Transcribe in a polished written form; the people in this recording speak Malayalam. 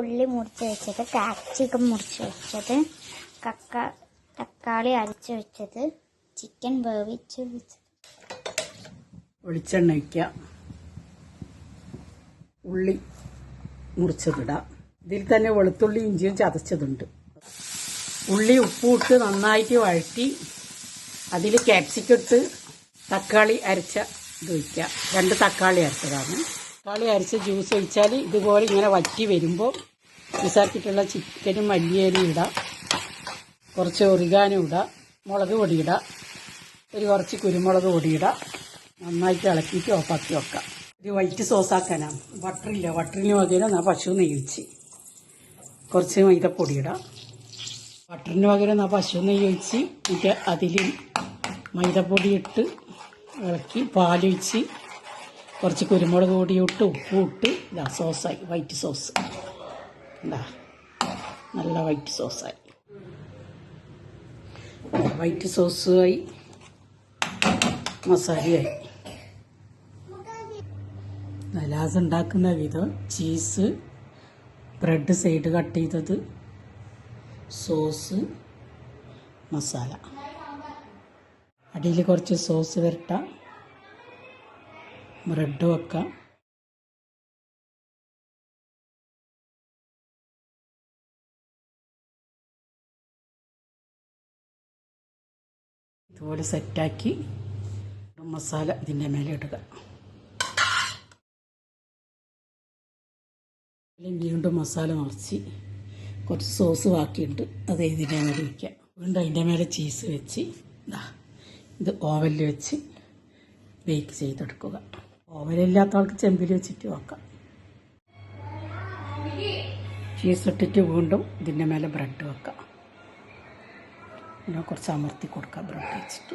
ഉള്ളി മുറിച്ച് വെച്ചത്, കാപ്സിക്കം മുറിച്ച് വെച്ചത്, തക്കാളി അരച്ച് വെച്ചത്, ചിക്കൻ വേവിച്ച് വെച്ചത്. വെളിച്ചെണ്ണ ഒഴിക്കാം, ഉള്ളി മുറിച്ചതിടാം. ഇതിൽ തന്നെ വെളുത്തുള്ളി ഇഞ്ചിയും ചതച്ചതുണ്ട്. ഉള്ളി ഉപ്പിട്ട് നന്നായിട്ട് വഴറ്റി അതിൽ ക്യാപ്സിക്കം ഇട്ട് തക്കാളി അരച്ച ഇത് ഒഴിക്കുക. 2 തക്കാളി അരച്ചതാണ്. തക്കാളി അരച്ച ജ്യൂസ് ഒഴിച്ചാൽ ഇതുപോലെ ഇങ്ങനെ വറ്റി വരുമ്പോൾ ജ്യൂസാക്കിയിട്ടുള്ള ചിക്കനും മല്ലിയിലും ഇടാം, കുറച്ച് ഒറിഗാനോ ഇടാം, മുളക് പൊടി ഇടാം, കുറച്ച് കുരുമുളക് പൊടി ഇടാം. നന്നായിട്ട് ഇളക്കിയിട്ട് ഓഫാക്കി വെക്കാം. ഒരു വൈറ്റ് സോസാക്കാനാണ്. ബട്ടറില്ല, ബട്ടറിന് പകരം പശു നെയ്യ് ഒഴിച്ച് കുറച്ച് മൈദപ്പൊടി ഇടാം. ബട്ടറിന് പകരം പശു നെയ്യ് ഒഴിച്ച് എന്നിട്ട് അതിൽ മൈദപ്പൊടി ഇട്ട് ഇളക്കി പാലൊഴിച്ച് കുറച്ച് കുരുമുളക് പൊടി ഇട്ട് ഉപ്പും ഇട്ട് ഇതാ സോസായി. വൈറ്റ് സോസ് എന്താ നല്ല വൈറ്റ് സോസായി. വൈറ്റ് സോസുമായി മസാലയായി. സലാഡ് ഉണ്ടാക്കുന്ന വിധം: ചീസ്, ബ്രെഡ് സൈഡ് കട്ട് ചെയ്തത്, സോസ്, മസാല. അടിയിൽ കുറച്ച് സോസ് വരട്ടാം, ബ്രെഡ് വെക്കാം. ഇതുപോലെ സെറ്റാക്കി മസാല ഇതിൻ്റെ മേലെ ഇടുക. വീണ്ടും മസാല നിറച്ച് കുറച്ച് സോസ് ബാക്കിയുണ്ട്, അത് ഇതിൻ്റെ മേലെ വയ്ക്കുക. വീണ്ടും അതിൻ്റെ മേലെ ചീസ് വെച്ച് ഇത് ഓവനിൽ വെച്ച് ബേക്ക് ചെയ്തെടുക്കുക. ഓവനില്ലാത്ത ആൾക്ക് ചെമ്പിൽ വെച്ചിട്ട് വെക്കാം. ചീസ് ഇട്ടിട്ട് വീണ്ടും ഇതിൻ്റെ മേലെ ബ്രെഡ് വെക്കാം. പിന്നെ കുറച്ച് അമർത്തി കൊടുക്കാം ബ്രെഡ് വെച്ചിട്ട്.